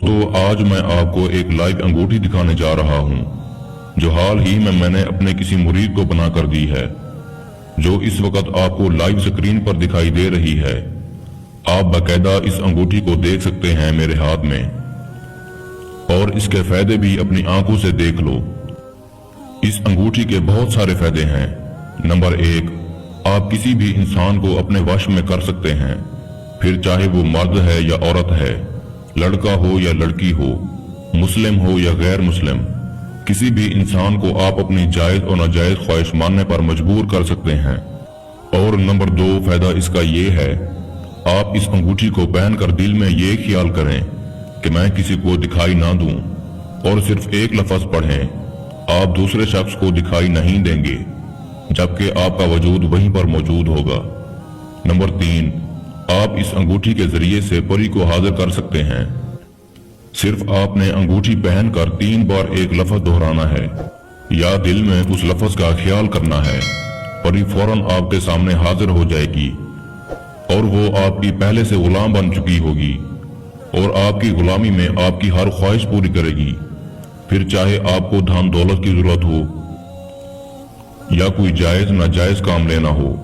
दोस्तों, आज मैं आपको एक लाइव अंगूठी दिखाने जा रहा हूं, जो हाल ही में मैंने अपने किसी मुरीद को बना कर दी है, जो इस वक्त आपको लाइव स्क्रीन पर दिखाई दे रही है। आप बाकायदा इस अंगूठी को देख सकते हैं मेरे हाथ में, और इसके फायदे भी अपनी आंखों से देख लो। इस अंगूठी के बहुत सारे फायदे हैं। नंबर 1, आप किसी भी इंसान को अपने वश में कर सकते हैं, फिर चाहे वो मर्द है या औरत है, लड़का हो या लड़की हो, मुस्लिम हो या गैर मुस्लिम। किसी भी इंसान को आप अपनी जायज और नाजायज ख्वाहिश मानने पर मजबूर कर सकते हैं। और नंबर 2 फायदा इसका ये है, आप इस अंगूठी को पहनकर दिल में ये ख्याल करें कि मैं किसी को दिखाई ना दूं, और सिर्फ एक लफ्ज पढ़ें, आप दूसरे शख्स को दिखाई नहीं देंगे, जबकि आपका वजूद वहीं पर मौजूद होगा। नंबर 3, आप इस अंगूठी के जरिए से परी को हाजिर कर सकते हैं। सिर्फ आपने अंगूठी पहनकर 3 बार एक लफ्ज दोहराना है या दिल में उस लफ्ज का ख्याल करना है। परी फौरन आपके सामने हाजिर हो जाएगी और वो आपकी पहले से गुलाम बन चुकी होगी और आपकी गुलामी में आपकी हर ख्वाहिश पूरी करेगी। फिर चाहे आपको धन दौलत की जरूरत हो या कोई जायज नाजायज काम लेना हो,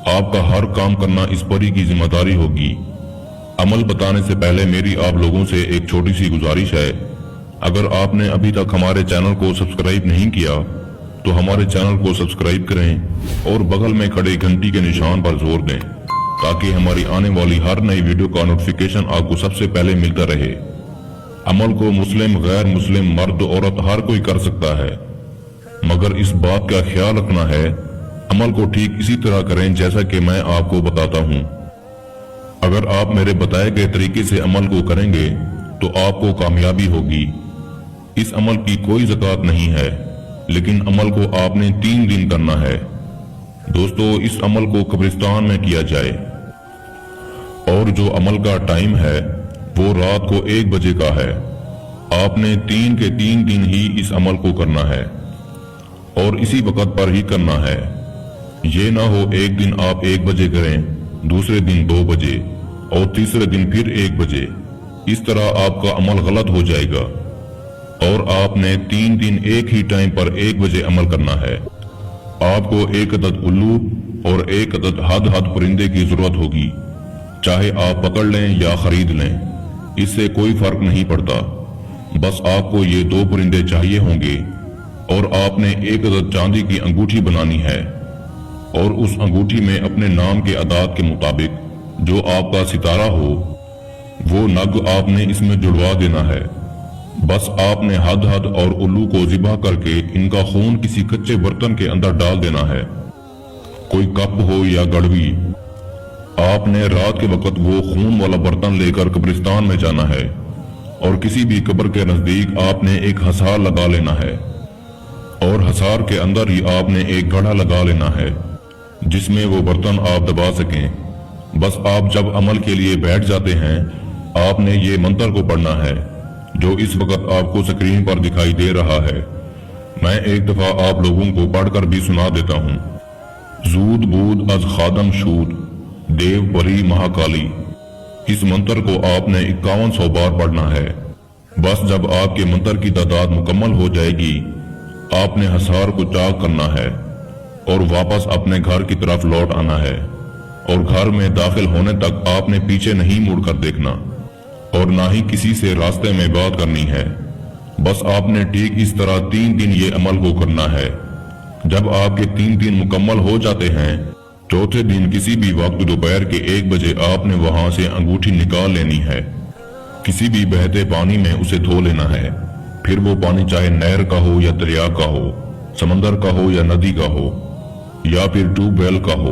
आपका हर काम करना इस परी की जिम्मेदारी होगी। अमल बताने से पहले मेरी आप लोगों से एक छोटी सी गुजारिश है, अगर आपने अभी तक हमारे चैनल को सब्सक्राइब नहीं किया तो हमारे चैनल को सब्सक्राइब करें और बगल में खड़े घंटी के निशान पर जोर दें, ताकि हमारी आने वाली हर नई वीडियो का नोटिफिकेशन आपको सबसे पहले मिलता रहे। अमल को मुस्लिम, गैर मुस्लिम, मर्द, औरत हर कोई कर सकता है, मगर इस बात का ख्याल रखना है अमल को ठीक इसी तरह करें जैसा कि मैं आपको बताता हूं। अगर आप मेरे बताए गए तरीके से अमल को करेंगे तो आपको कामयाबी होगी। इस अमल की कोई ज़कात नहीं है, लेकिन अमल को आपने 3 दिन करना है। दोस्तों, इस अमल को कब्रिस्तान में किया जाए और जो अमल का टाइम है वो रात को 1 बजे का है। आपने 3 के 3 दिन ही इस अमल को करना है और इसी वक्त पर ही करना है। ये ना हो एक दिन आप 1 बजे करें, दूसरे दिन 2 बजे और तीसरे दिन फिर 1 बजे। इस तरह आपका अमल गलत हो जाएगा और आपने 3 दिन एक ही टाइम पर 1 बजे अमल करना है। आपको 1 अदद उल्लू और 1 अदद हद परिंदे की जरूरत होगी, चाहे आप पकड़ लें या खरीद लें, इससे कोई फर्क नहीं पड़ता। बस आपको ये 2 परिंदे चाहिए होंगे और आपने 1 अदद चांदी की अंगूठी बनानी है और उस अंगूठी में अपने नाम के अदाद के मुताबिक जो आपका सितारा हो वो नग आपने इसमें जुड़वा देना है। बस आपने हद और उल्लू को ज़िबा करके इनका खून किसी कच्चे बर्तन के अंदर डाल देना है, कोई कप हो या गड़वी। आपने रात के वक्त वो खून वाला बर्तन लेकर कब्रिस्तान में जाना है और किसी भी कब्र के नजदीक आपने एक हसार लगा लेना है और हसार के अंदर ही आपने एक गढ़ा लगा लेना है जिसमें वो बर्तन आप दबा सकें। बस आप जब अमल के लिए बैठ जाते हैं, आपने ये मंत्र को पढ़ना है जो इस वक्त आपको स्क्रीन पर दिखाई दे रहा है। मैं एक दफा आप लोगों को पढ़कर भी सुना देता हूँ। जूद बूद अज खादम शूद देव परी महाकाली। इस मंत्र को आपने 5100 बार पढ़ना है। बस जब आपके मंत्र की तादाद मुकम्मल हो जाएगी, आपने हसार को चाक करना है और वापस अपने घर की तरफ लौट आना है और घर में दाखिल होने तक आपने पीछे नहीं मुड़कर देखना और ना ही किसी से रास्ते में बात करनी है। बस आपने ठीक इस तरह 3 दिन ये अमल को करना है। जब आपके 3 दिन मुकम्मल हो जाते हैं, चौथे दिन किसी भी वक्त दोपहर के 1 बजे आपने वहां से अंगूठी निकाल लेनी है। किसी भी बहते पानी में उसे धो लेना है, फिर वो पानी चाहे नहर का हो या दरिया का हो, समंदर का हो या नदी का हो या फिर ट्यूबवेल का हो।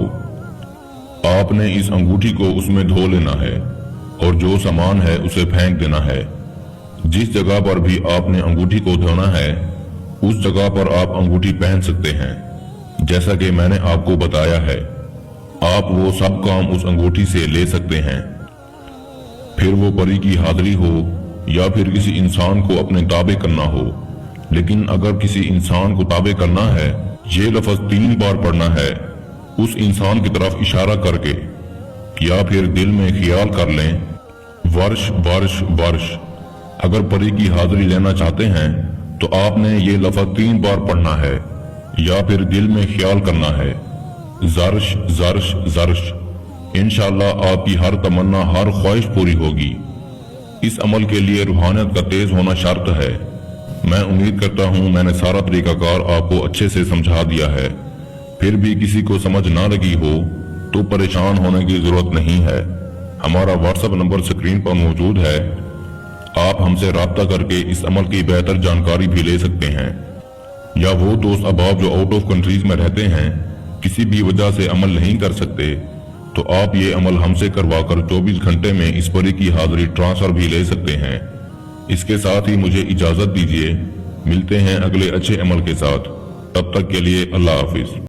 आपने इस अंगूठी को उसमें धो लेना है और जो सामान है उसे फेंक देना है। जिस जगह पर भी आपने अंगूठी को धोना है उस जगह पर आप अंगूठी पहन सकते हैं, जैसा कि मैंने आपको बताया है। आप वो सब काम उस अंगूठी से ले सकते हैं, फिर वो परी की हाजिरी हो या फिर किसी इंसान को अपने ताबे करना हो। लेकिन अगर किसी इंसान को ताबे करना है, ये लफ्ज 3 बार पढ़ना है उस इंसान की तरफ इशारा करके, या फिर दिल में ख्याल कर लें वर्ष वर्ष वर्ष। اگر پری کی حاضری لینا چاہتے ہیں تو آپ نے یہ لفظ 3 بار پڑھنا ہے یا پھر دل میں خیال کرنا ہے، زرش زرش زرش۔ انشاءاللہ آپ کی ہر تمنا، ہر خواہش پوری ہوگی۔ اس عمل کے لیے روحانیت کا تیز ہونا شرط ہے۔ میں امید کرتا ہوں میں نے سارا طریقہ کار آپ کو اچھے سے سمجھا دیا ہے۔ پھر بھی کسی کو سمجھ نہ لگی ہو تو پریشان ہونے کی ضرورت نہیں ہے۔ ہمارا واٹس ایپ نمبر سکرین پر موجود ہے، آپ ہم سے رابطہ کر کے اس عمل کی بہتر جانکاری بھی لے سکتے ہیں۔ یا وہ دوست احباب جو آؤٹ آف کنٹریز میں رہتے ہیں، کسی بھی وجہ سے عمل نہیں کر سکتے، تو آپ یہ عمل ہم سے کروا کر 24 گھنٹے میں اس پری کی حاضری ٹرانسفر بھی لے سکتے ہیں۔ اس کے ساتھ ہی مجھے اجازت دیجیے، ملتے ہیں اگلے اچھے عمل کے ساتھ۔ تب تک کے لیے اللہ حافظ۔